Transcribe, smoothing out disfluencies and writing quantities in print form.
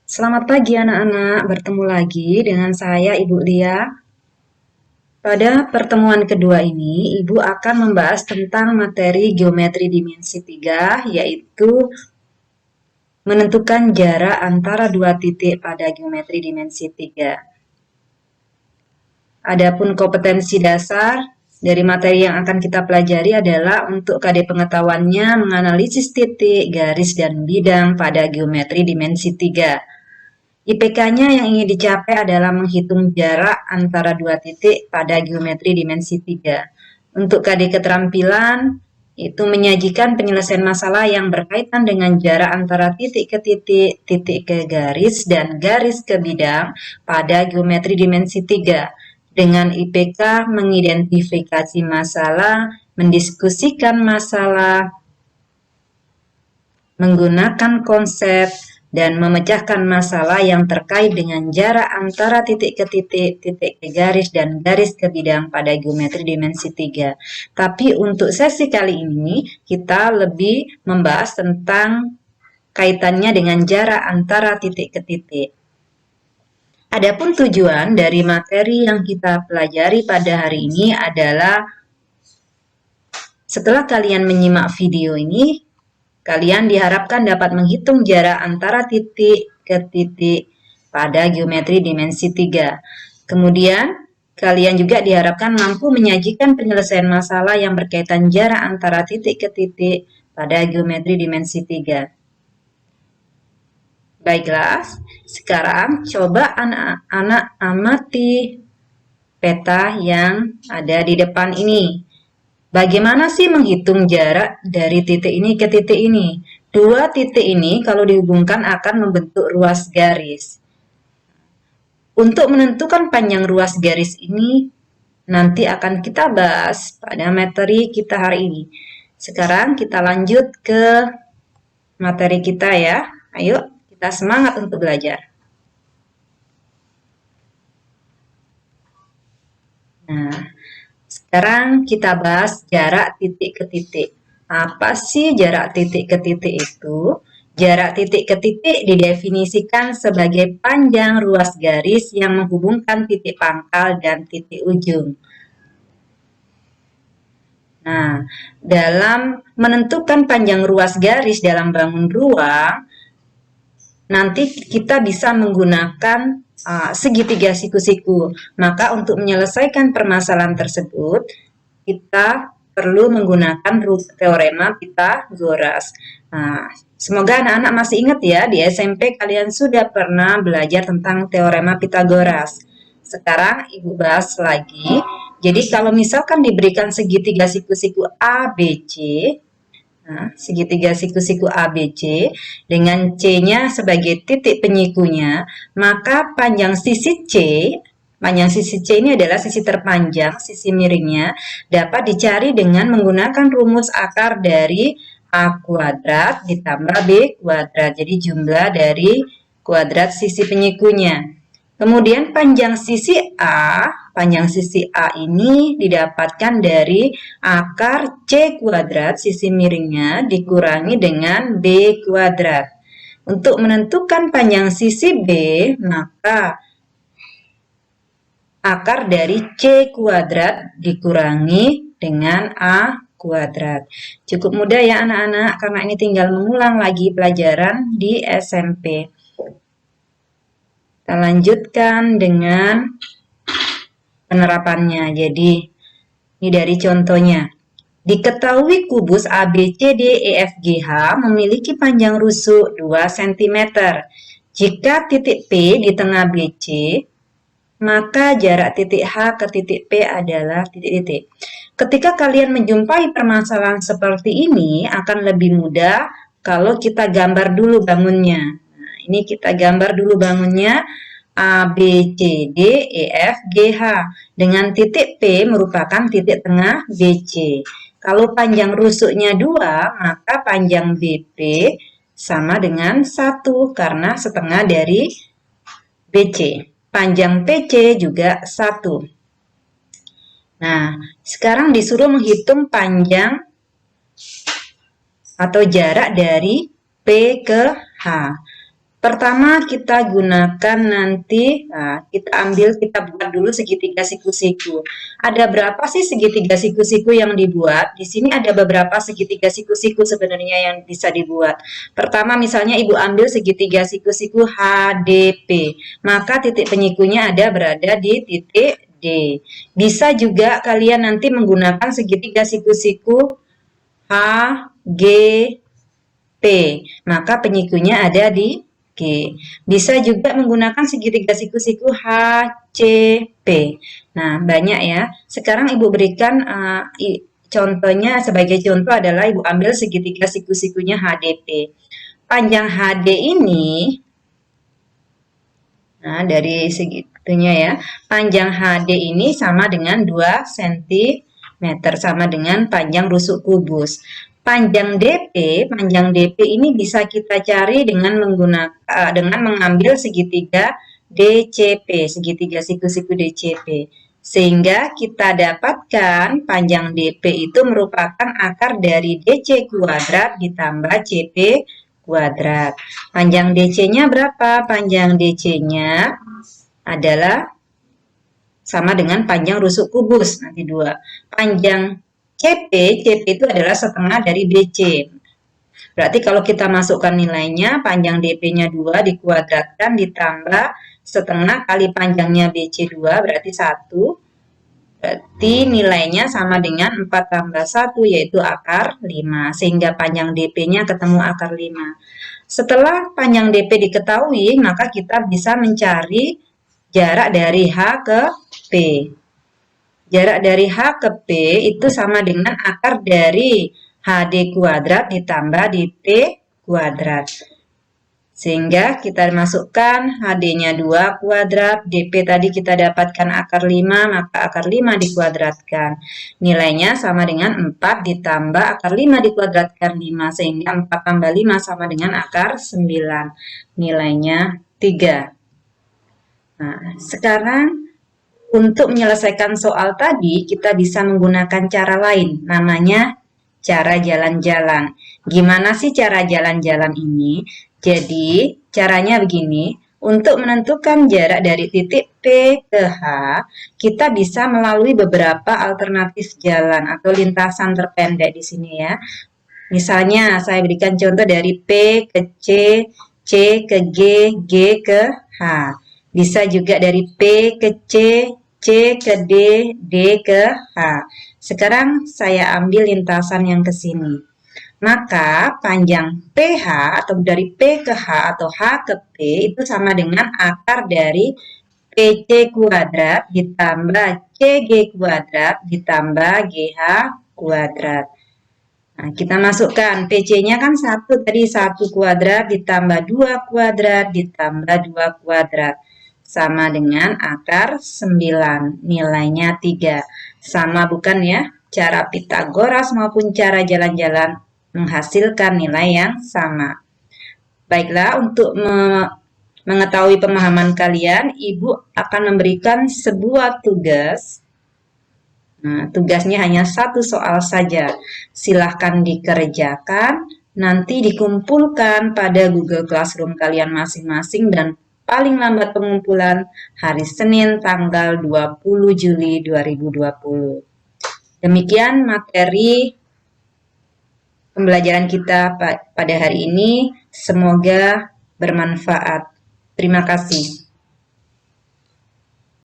Selamat pagi anak-anak, bertemu lagi dengan saya Ibu Lia. Pada pertemuan kedua ini, Ibu akan membahas tentang materi geometri dimensi 3, yaitu menentukan jarak antara dua titik pada geometri dimensi 3. Adapun kompetensi dasar dari materi yang akan kita pelajari adalah untuk KD pengetahuannya menganalisis titik, garis, dan bidang pada geometri dimensi 3. IPK-nya yang ingin dicapai adalah menghitung jarak antara dua titik pada geometri dimensi 3. Untuk KD keterampilan, itu menyajikan penyelesaian masalah yang berkaitan dengan jarak antara titik ke titik, titik ke garis, dan garis ke bidang pada geometri dimensi 3. Dengan IPK mengidentifikasi masalah, mendiskusikan masalah, menggunakan konsep, dan memecahkan masalah yang terkait dengan jarak antara titik ke titik, titik ke garis, dan garis ke bidang pada geometri dimensi 3. Tapi untuk sesi kali ini, kita lebih membahas tentang kaitannya dengan jarak antara titik ke titik. Adapun tujuan dari materi yang kita pelajari pada hari ini adalah setelah kalian menyimak video ini, kalian diharapkan dapat menghitung jarak antara titik ke titik pada geometri dimensi 3. Kemudian, kalian juga diharapkan mampu menyajikan penyelesaian masalah yang berkaitan jarak antara titik ke titik pada geometri dimensi 3. Baiklah, sekarang coba anak-anak amati peta yang ada di depan ini. Bagaimana sih menghitung jarak dari titik ini ke titik ini? Dua titik ini kalau dihubungkan akan membentuk ruas garis. Untuk menentukan panjang ruas garis ini, nanti akan kita bahas pada materi kita hari ini. Sekarang kita lanjut ke materi kita ya. Ayo, kita semangat untuk belajar. Nah, sekarang kita bahas jarak titik ke titik. Apa sih jarak titik ke titik itu? Jarak titik ke titik didefinisikan sebagai panjang ruas garis yang menghubungkan titik pangkal dan titik ujung. Nah, dalam menentukan panjang ruas garis dalam bangun ruang, nanti kita bisa menggunakan segitiga siku-siku. Maka untuk menyelesaikan permasalahan tersebut, kita perlu menggunakan teorema Pitagoras. Nah, semoga anak-anak masih ingat ya, di SMP kalian sudah pernah belajar tentang teorema Pitagoras. Sekarang Ibu bahas lagi. Jadi kalau misalkan diberikan segitiga siku-siku ABC, nah, segitiga siku-siku ABC dengan C-nya sebagai titik penyikunya, maka panjang sisi C ini adalah sisi terpanjang, sisi miringnya, dapat dicari dengan menggunakan rumus akar dari A kuadrat ditambah B kuadrat. Jadi jumlah dari kuadrat sisi penyikunya. Kemudian panjang sisi A ini didapatkan dari akar C kuadrat sisi miringnya dikurangi dengan B kuadrat. Untuk menentukan panjang sisi B, maka akar dari C kuadrat dikurangi dengan A kuadrat. Cukup mudah ya anak-anak, karena ini tinggal mengulang lagi pelajaran di SMP. Kita lanjutkan dengan penerapannya. Jadi, ini dari contohnya. Diketahui kubus ABCDEFGH memiliki panjang rusuk 2 cm. Jika titik P di tengah BC, maka jarak titik H ke titik P adalah titik-titik. Ketika kalian menjumpai permasalahan seperti ini, akan lebih mudah kalau kita gambar dulu bangunnya. Nah, ini kita gambar dulu bangunnya. A, B, C, D, E, F, G, H. Dengan titik P merupakan titik tengah BC. Kalau panjang rusuknya 2, maka panjang BP sama dengan 1 karena setengah dari BC. Panjang PC juga 1. Nah, sekarang disuruh menghitung panjang atau jarak dari P ke H. Pertama kita gunakan nanti, kita ambil, kita buat dulu segitiga siku-siku. Ada berapa sih segitiga siku-siku yang dibuat? Di sini ada beberapa segitiga siku-siku sebenarnya yang bisa dibuat. Pertama misalnya Ibu ambil segitiga siku-siku HDP, maka titik penyikunya ada berada di titik D. Bisa juga kalian nanti menggunakan segitiga siku-siku HGP, maka penyikunya ada di G. Bisa juga menggunakan segitiga siku-siku HCP. Nah, banyak ya. Sekarang Ibu berikan contohnya, sebagai contoh adalah Ibu ambil segitiga siku-sikunya HDP. Panjang HD ini, nah dari segitunya ya, panjang HD ini sama dengan 2 cm, sama dengan panjang rusuk kubus. Panjang DP ini bisa kita cari dengan dengan mengambil segitiga DCP, segitiga siku-siku DCP. Sehingga kita dapatkan panjang DP itu merupakan akar dari DC kuadrat ditambah CP kuadrat. Panjang DC-nya berapa? Panjang DC-nya adalah sama dengan panjang rusuk kubus, nanti 2. Panjang CP itu adalah setengah dari DC. Berarti kalau kita masukkan nilainya, panjang DP-nya 2 dikuadratkan ditambah setengah kali panjangnya BC 2, berarti 1. Berarti nilainya sama dengan 4 tambah 1, yaitu akar 5. Sehingga panjang DP-nya ketemu akar 5. Setelah panjang DP diketahui, maka kita bisa mencari jarak dari H ke P. Jarak dari H ke P itu sama dengan akar dari HD kuadrat ditambah DP kuadrat. Sehingga kita masukkan HD-nya 2 kuadrat, DP tadi kita dapatkan akar 5, maka akar 5 dikuadratkan. Nilainya sama dengan 4 ditambah akar 5 dikuadratkan 5, sehingga 4 tambah 5 sama dengan akar 9. Nilainya 3. Nah, sekarang untuk menyelesaikan soal tadi, kita bisa menggunakan cara lain, namanya cara jalan-jalan. Gimana sih cara jalan-jalan ini? Jadi, caranya begini. Untuk menentukan jarak dari titik P ke H, kita bisa melalui beberapa alternatif jalan atau lintasan terpendek di sini ya. Misalnya, saya berikan contoh dari P ke C, C ke G, G ke H. Bisa juga dari P ke C, C ke D, D ke H. Sekarang saya ambil lintasan yang ke sini. Maka panjang PH atau dari P ke H atau H ke P itu sama dengan akar dari PC kuadrat ditambah CG kuadrat ditambah GH kuadrat. Nah, kita masukkan PC-nya kan 1 tadi, 1 kuadrat ditambah 2 kuadrat ditambah 2 kuadrat. Sama dengan akar 9, nilainya 3. Sama bukan ya? Cara Pitagoras maupun cara jalan-jalan menghasilkan nilai yang sama. Baiklah, untuk mengetahui pemahaman kalian, Ibu akan memberikan sebuah tugas. Nah, tugasnya hanya 1 soal saja. Silahkan dikerjakan, nanti dikumpulkan pada Google Classroom kalian masing-masing dan paling lambat pengumpulan hari Senin tanggal 20 Juli 2020. Demikian materi pembelajaran kita pada hari ini. Semoga bermanfaat. Terima kasih.